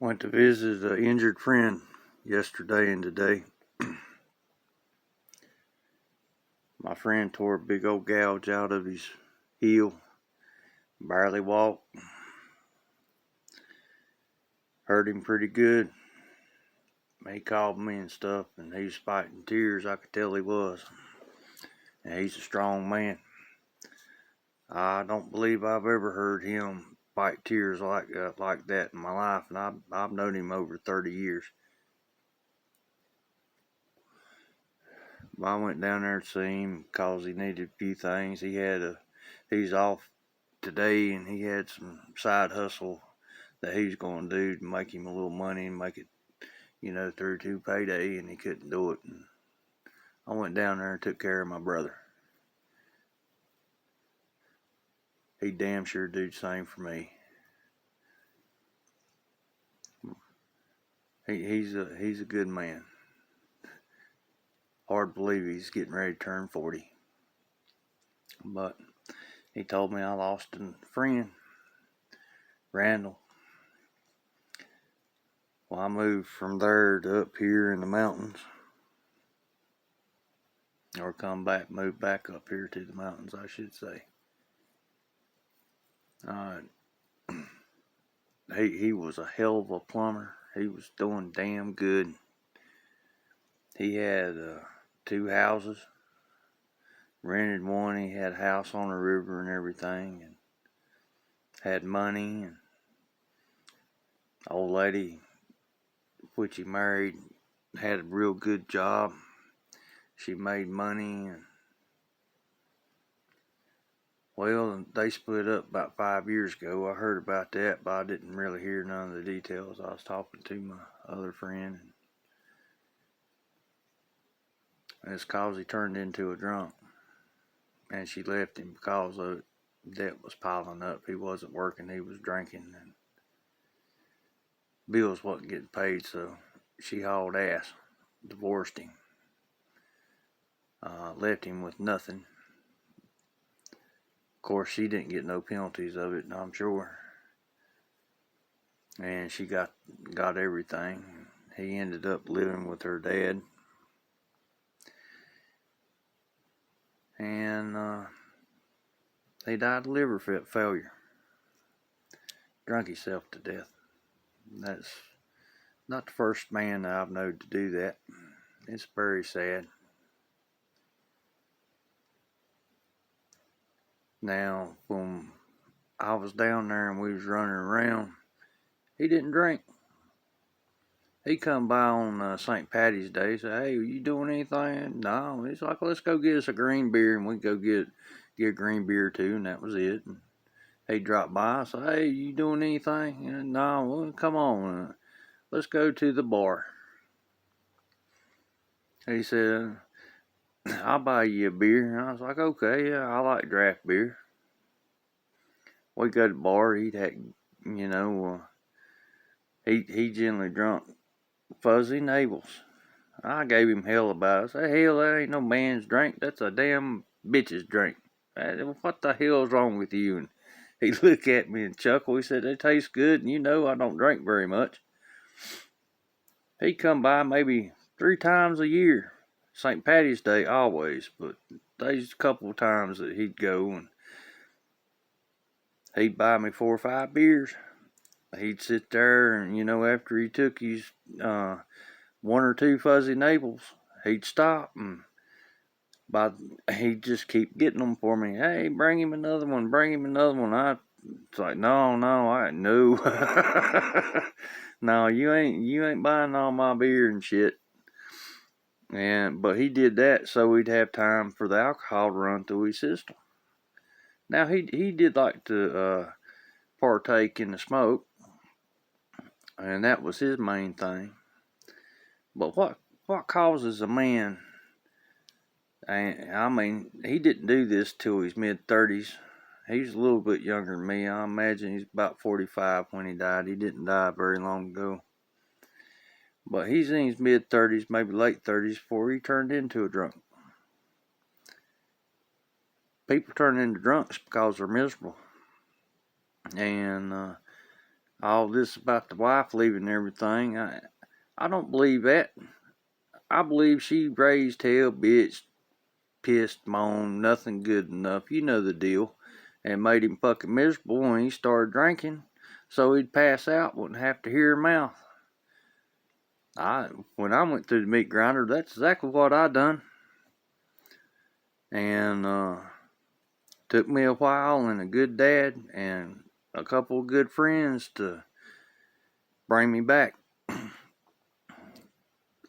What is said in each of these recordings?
Went to visit an injured friend yesterday and today. My friend tore a big old gouge out of his heel. Barely walked. Hurt him pretty good. He called me and stuff, and he was fighting tears. I could tell he was. And he's a strong man. I don't believe I've ever heard him fight tears like that in my life, and I've known him over 30 years. I went down there to see him because he needed a few things. He's off today, and he had some side hustle that he's going to do to make him a little money and make it, through to payday, and he couldn't do it. And I went down there and took care of my brother. He damn sure do the same for me. He's a good man. Hard to believe he's getting ready to turn 40. But he told me I lost a friend, Randall. Well, I moved from there to up here in the mountains. Or moved back up here to the mountains, I should say. He was a hell of a plumber. He was doing damn good. He had 2 houses. Rented one. He had a house on the river and everything, and had money. And old lady, which he married, had a real good job. She made money, and well, they split up about 5 years ago. I heard about that, but I didn't really hear none of the details. I was talking to my other friend, and it's cause he turned into a drunk, and she left him because of it. Debt was piling up. He wasn't working. He was drinking, and bills wasn't getting paid, so she hauled ass, divorced him, left him with nothing. Of course, she didn't get no penalties of it, I'm sure. And she got everything. He ended up living with her dad. And he died of liver failure. Drunk himself to death. That's not the first man that I've known to do that. It's very sad. Now, when I was down there and we was running around, he didn't drink. He come by on St. Patty's Day, say, "Hey, are you doing anything?" No. He's like, "Let's go get us a green beer," and we go get a green beer too, and that was it. And he dropped by, I said, "Hey, you doing anything?" And, "No, well, come on, let's go to the bar." He said, "I'll buy you a beer." And I was like, "Okay, yeah, I like draft beer." We go to the bar. He generally drunk fuzzy navels. I gave him hell about it. I said, "Hell, that ain't no man's drink. That's a damn bitch's drink. What the hell's wrong with you?" And he looked at me and chuckled. He said, "They taste good, and I don't drink very much." He come by maybe 3 times a year. St. Patty's Day always, but there's a couple of times that he'd go and he'd buy me 4 or 5 beers. He'd sit there and, after he took his 1 or 2 fuzzy navels, he'd stop and he'd just keep getting them for me. "Hey, bring him another one, bring him another one." It's like, no, no, you ain't buying all my beer and shit. But he did that so we'd have time for the alcohol to run through his system. Now he did like to partake in the smoke, and that was his main thing. But what causes a man? I mean, he didn't do this till his mid-30s. He's a little bit younger than me. I imagine he's about 45 when he died. He didn't die very long ago. But he's in his mid-30s, maybe late 30s, before he turned into a drunk. People turn into drunks because they're miserable. And All this about the wife leaving everything, I don't believe that. I believe she raised hell, bitch, pissed, moaned, nothing good enough. You know the deal. And made him fucking miserable when he started drinking, so he'd pass out, wouldn't have to hear her mouth. When I went through the meat grinder, that's exactly what I done. And took me a while and a good dad and a couple of good friends to bring me back,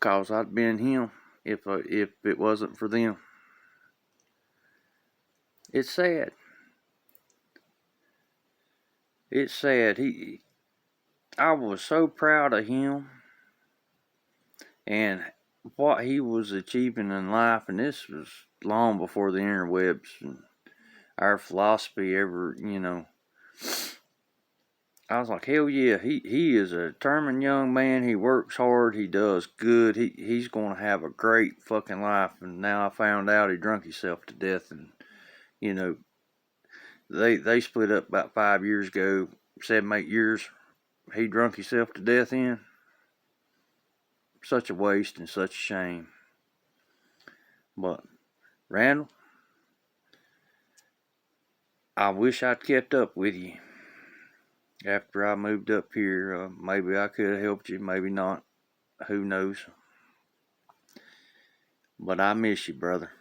cause I'd been him if it wasn't for them. It's sad. It's sad. I was so proud of him and what he was achieving in life, and this was long before the interwebs and our philosophy ever, I was like, hell yeah, he is a determined young man. He works hard. He does good. He's going to have a great fucking life. And now I found out he drunk himself to death. And you know, they split up about 5 years ago, 7, 8 years. He drunk himself to death in. Such a waste and such a shame. But Randall, I wish I'd kept up with you after I moved up here. Maybe I could have helped you, maybe not. Who knows? But I miss you, brother.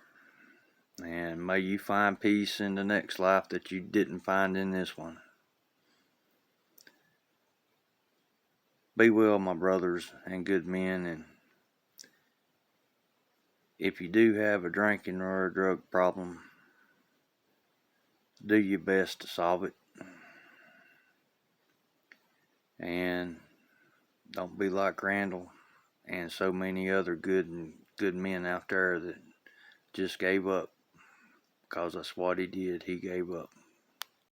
And may you find peace in the next life that you didn't find in this one. Be well, my brothers and good men. And if you do have a drinking or a drug problem, do your best to solve it. And don't be like Randall and so many other good men out there that just gave up, because that's what he did. He gave up.